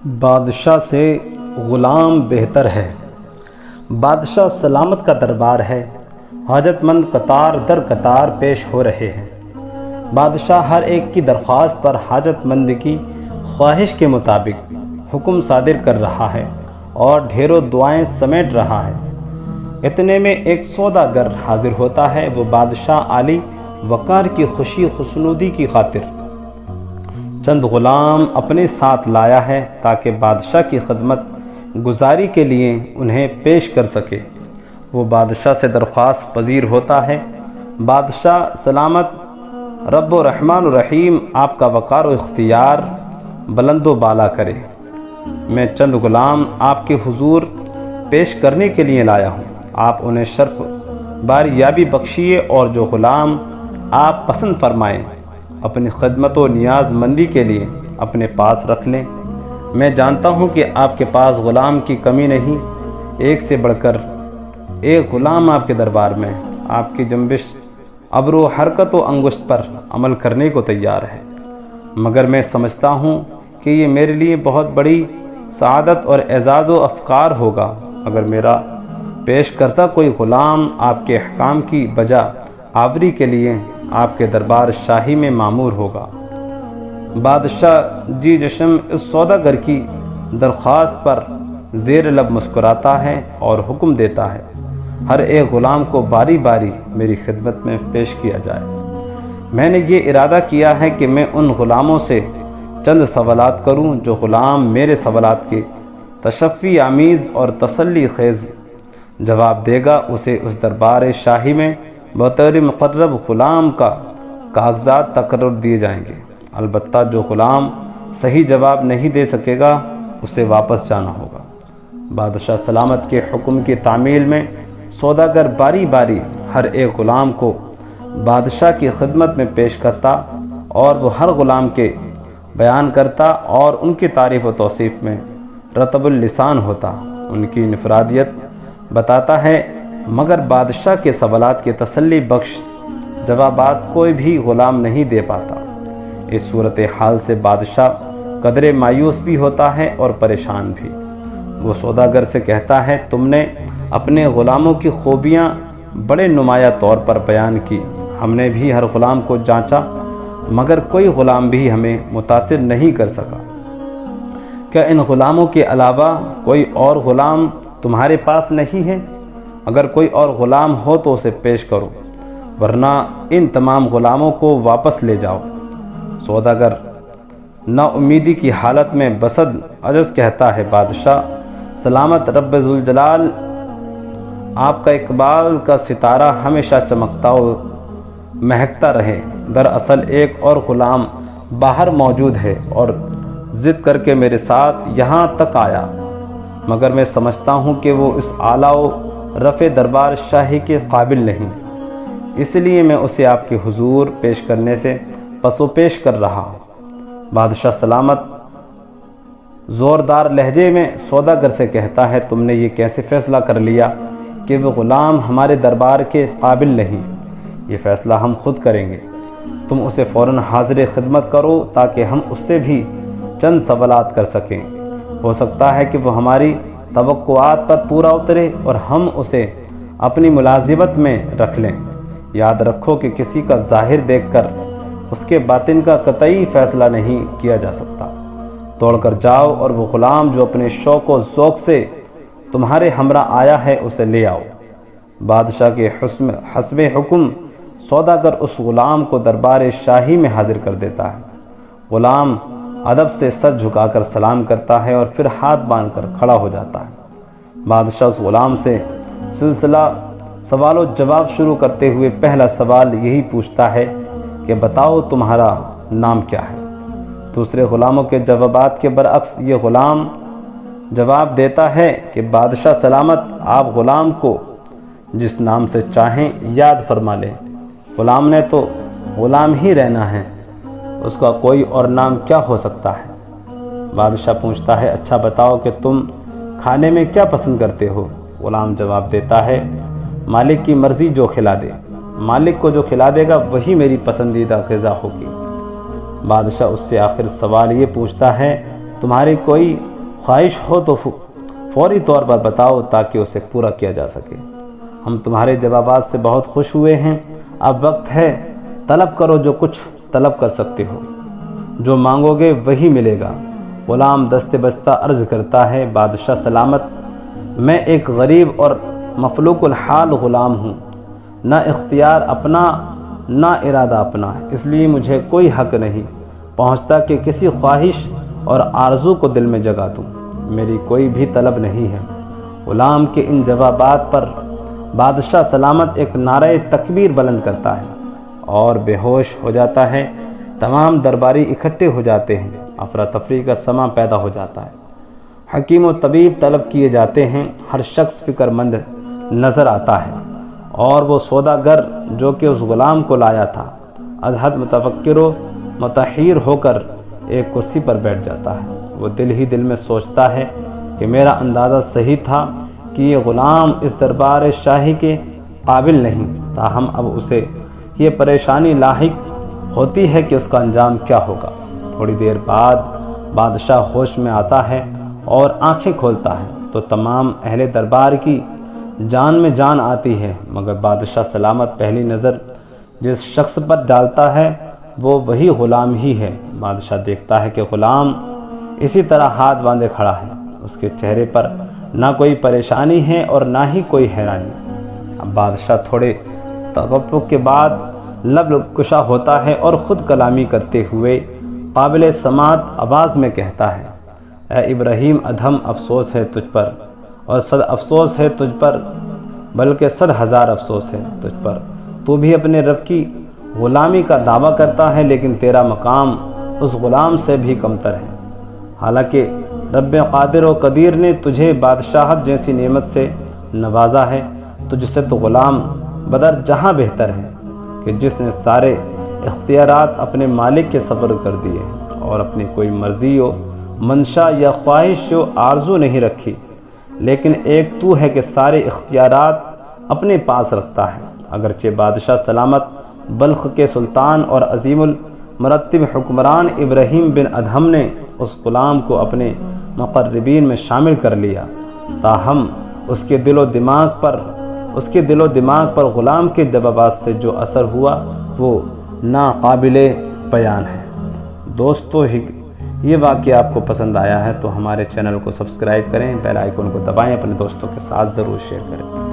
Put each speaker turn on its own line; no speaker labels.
بادشاہ سے غلام بہتر ہے۔ بادشاہ سلامت کا دربار ہے، حاجت مند قطار در قطار پیش ہو رہے ہیں۔ بادشاہ ہر ایک کی درخواست پر حاجت مند کی خواہش کے مطابق حکم صادر کر رہا ہے اور ڈھیروں دعائیں سمیٹ رہا ہے۔ اتنے میں ایک سوداگر حاضر ہوتا ہے۔ وہ بادشاہ عالی وقار کی خوشی خسنودی کی خاطر چند غلام اپنے ساتھ لایا ہے تاکہ بادشاہ کی خدمت گزاری کے لیے انہیں پیش کر سکے۔ وہ بادشاہ سے درخواست پذیر ہوتا ہے۔ بادشاہ سلامت رب و رحمان الرحیم آپ کا وقار و اختیار بلند و بالا کرے۔ میں چند غلام آپ کے حضور پیش کرنے کے لیے لایا ہوں۔ آپ انہیں شرف باریابی بخشیے اور جو غلام آپ پسند فرمائیں اپنی خدمت و نیاز مندی کے لیے اپنے پاس رکھ لیں۔ میں جانتا ہوں کہ آپ کے پاس غلام کی کمی نہیں، ایک سے بڑھ کر ایک غلام آپ کے دربار میں آپ کی جنبش ابرو حرکت و انگشت پر عمل کرنے کو تیار ہے۔ مگر میں سمجھتا ہوں کہ یہ میرے لیے بہت بڑی سعادت اور اعزاز و افخار ہوگا اگر میرا پیش کرتا کوئی غلام آپ کے احکام کی بجا آوری کے لیے آپ کے دربار شاہی میں مامور ہوگا۔ بادشاہ جی جشم اس سوداگر کی درخواست پر زیر لب مسکراتا ہے اور حکم دیتا ہے ہر ایک غلام کو باری باری میری خدمت میں پیش کیا جائے۔ میں نے یہ ارادہ کیا ہے کہ میں ان غلاموں سے چند سوالات کروں جو غلام میرے سوالات کے تشفی آمیز اور تسلی خیز جواب دے گا اسے اس دربار شاہی میں بطور مقرب غلام کا کاغذات تقرر دیے جائیں گے۔ البتہ جو غلام صحیح جواب نہیں دے سکے گا اسے واپس جانا ہوگا۔ بادشاہ سلامت کے حکم کی تعمیل میں سوداگر باری باری ہر ایک غلام کو بادشاہ کی خدمت میں پیش کرتا اور وہ ہر غلام کے بیان کرتا اور ان کی تعریف و توصیف میں رطب اللسان ہوتا، ان کی انفرادیت بتاتا ہے، مگر بادشاہ کے سوالات کے تسلی بخش جوابات کوئی بھی غلام نہیں دے پاتا۔ اس صورتحال سے بادشاہ قدرے مایوس بھی ہوتا ہے اور پریشان بھی۔ وہ سوداگر سے کہتا ہے، تم نے اپنے غلاموں کی خوبیاں بڑے نمایاں طور پر بیان کی، ہم نے بھی ہر غلام کو جانچا مگر کوئی غلام بھی ہمیں متاثر نہیں کر سکا۔ کیا ان غلاموں کے علاوہ کوئی اور غلام تمہارے پاس نہیں ہے؟ اگر کوئی اور غلام ہو تو اسے پیش کرو، ورنہ ان تمام غلاموں کو واپس لے جاؤ۔ سوداگر نا امیدی کی حالت میں بصد عجز کہتا ہے، بادشاہ سلامت رب ذوالجلال آپ کا اقبال کا ستارہ ہمیشہ چمکتا و مہکتا رہے۔ دراصل ایک اور غلام باہر موجود ہے اور ضد کر کے میرے ساتھ یہاں تک آیا، مگر میں سمجھتا ہوں کہ وہ اس اعلیٰ و رفع دربار شاہی کے قابل نہیں، اس لیے میں اسے آپ کے حضور پیش کرنے سے پس و پیش کر رہا ہوں۔ بادشاہ سلامت زوردار لہجے میں سوداگر سے کہتا ہے، تم نے یہ کیسے فیصلہ کر لیا کہ وہ غلام ہمارے دربار کے قابل نہیں؟ یہ فیصلہ ہم خود کریں گے، تم اسے فوراً حاضر خدمت کرو تاکہ ہم اس سے بھی چند سوالات کر سکیں۔ ہو سکتا ہے کہ وہ ہماری توقعات پر پورا اترے اور ہم اسے اپنی ملازمت میں رکھ لیں۔ یاد رکھو کہ کسی کا ظاہر دیکھ کر اس کے باطن کا قطعی فیصلہ نہیں کیا جا سکتا۔ توڑ کر جاؤ اور وہ غلام جو اپنے شوق و ذوق سے تمہارے ہمراہ آیا ہے اسے لے آؤ۔ بادشاہ کے حسب حکم سوداگر اس غلام کو دربار شاہی میں حاضر کر دیتا ہے۔ غلام ادب سے سر جھکا کر سلام کرتا ہے اور پھر ہاتھ باندھ کر کھڑا ہو جاتا ہے۔ بادشاہ اس غلام سے سلسلہ سوال و جواب شروع کرتے ہوئے پہلا سوال یہی پوچھتا ہے کہ بتاؤ تمہارا نام کیا ہے؟ دوسرے غلاموں کے جوابات کے برعکس یہ غلام جواب دیتا ہے کہ بادشاہ سلامت آپ غلام کو جس نام سے چاہیں یاد فرما لیں۔ غلام نے تو غلام ہی رہنا ہے، اس کا کوئی اور نام کیا ہو سکتا ہے؟ بادشاہ پوچھتا ہے، اچھا بتاؤ کہ تم کھانے میں کیا پسند کرتے ہو؟ غلام جواب دیتا ہے، مالک کی مرضی جو کھلا دے، مالک کو جو کھلا دے گا وہی میری پسندیدہ غذا ہوگی۔ بادشاہ اس سے آخر سوال یہ پوچھتا ہے، تمہاری کوئی خواہش ہو تو فوری طور پر بتاؤ تاکہ اسے پورا کیا جا سکے۔ ہم تمہارے جوابات سے بہت خوش ہوئے ہیں۔ اب وقت ہے طلب کرو جو کچھ طلب کر سکتے ہو، جو مانگو گے وہی ملے گا۔ غلام دست بستہ عرض کرتا ہے، بادشاہ سلامت، میں ایک غریب اور مفلوق الحال غلام ہوں، نہ اختیار اپنا نہ ارادہ اپنا ہے، اس لیے مجھے کوئی حق نہیں پہنچتا کہ کسی خواہش اور آرزو کو دل میں جگا دوں۔ میری کوئی بھی طلب نہیں ہے۔ غلام کے ان جوابات پر بادشاہ سلامت ایک نعرہ تکبیر بلند کرتا ہے اور بے ہوش ہو جاتا ہے۔ تمام درباری اکٹھے ہو جاتے ہیں، افراتفری کا سماں پیدا ہو جاتا ہے۔ حکیم و طبیب طلب کیے جاتے ہیں، ہر شخص فکر مند نظر آتا ہے، اور وہ سوداگر جو کہ اس غلام کو لایا تھا از حد متفکر و متحیر ہو کر ایک کرسی پر بیٹھ جاتا ہے۔ وہ دل ہی دل میں سوچتا ہے کہ میرا اندازہ صحیح تھا کہ یہ غلام اس دربار شاہی کے قابل نہیں، تاہم اب اسے یہ پریشانی لاحق ہوتی ہے کہ اس کا انجام کیا ہوگا۔ تھوڑی دیر بعد بادشاہ ہوش میں آتا ہے اور آنکھیں کھولتا ہے تو تمام اہل دربار کی جان میں جان آتی ہے، مگر بادشاہ سلامت پہلی نظر جس شخص پر ڈالتا ہے وہ وہی غلام ہی ہے۔ بادشاہ دیکھتا ہے کہ غلام اسی طرح ہاتھ باندھے کھڑا ہے، اس کے چہرے پر نہ کوئی پریشانی ہے اور نہ ہی کوئی حیرانی۔ اب بادشاہ تھوڑے توقف کے بعد لب کشا ہوتا ہے اور خود کلامی کرتے ہوئے قابل سماعت آواز میں کہتا ہے، اے ابراہیم ادھم، افسوس ہے تجھ پر اور صد افسوس ہے تجھ پر، بلکہ 100,000 افسوس ہے تجھ پر۔ تو بھی اپنے رب کی غلامی کا دعویٰ کرتا ہے، لیکن تیرا مقام اس غلام سے بھی کمتر ہے۔ حالانکہ رب قادر و قدیر نے تجھے بادشاہت جیسی نعمت سے نوازا ہے، تجھ سے تو غلام بدر جہاں بہتر ہے کہ جس نے سارے اختیارات اپنے مالک کے سپرد کر دیے اور اپنی کوئی مرضی و منشا یا خواہش و آرزو نہیں رکھی، لیکن ایک تو ہے کہ سارے اختیارات اپنے پاس رکھتا ہے۔ اگرچہ بادشاہ سلامت بلخ کے سلطان اور عظیم المرتب حکمران ابراہیم بن ادھم نے اس غلام کو اپنے مقربین میں شامل کر لیا، تاہم اس کے دل و دماغ پر غلام کے جوابات سے جو اثر ہوا وہ ناقابل بیان ہے۔ دوستو، یہ واقعہ آپ کو پسند آیا ہے تو ہمارے چینل کو سبسکرائب کریں، بیل آئیکن کو دبائیں، اپنے دوستوں کے ساتھ ضرور شیئر کریں۔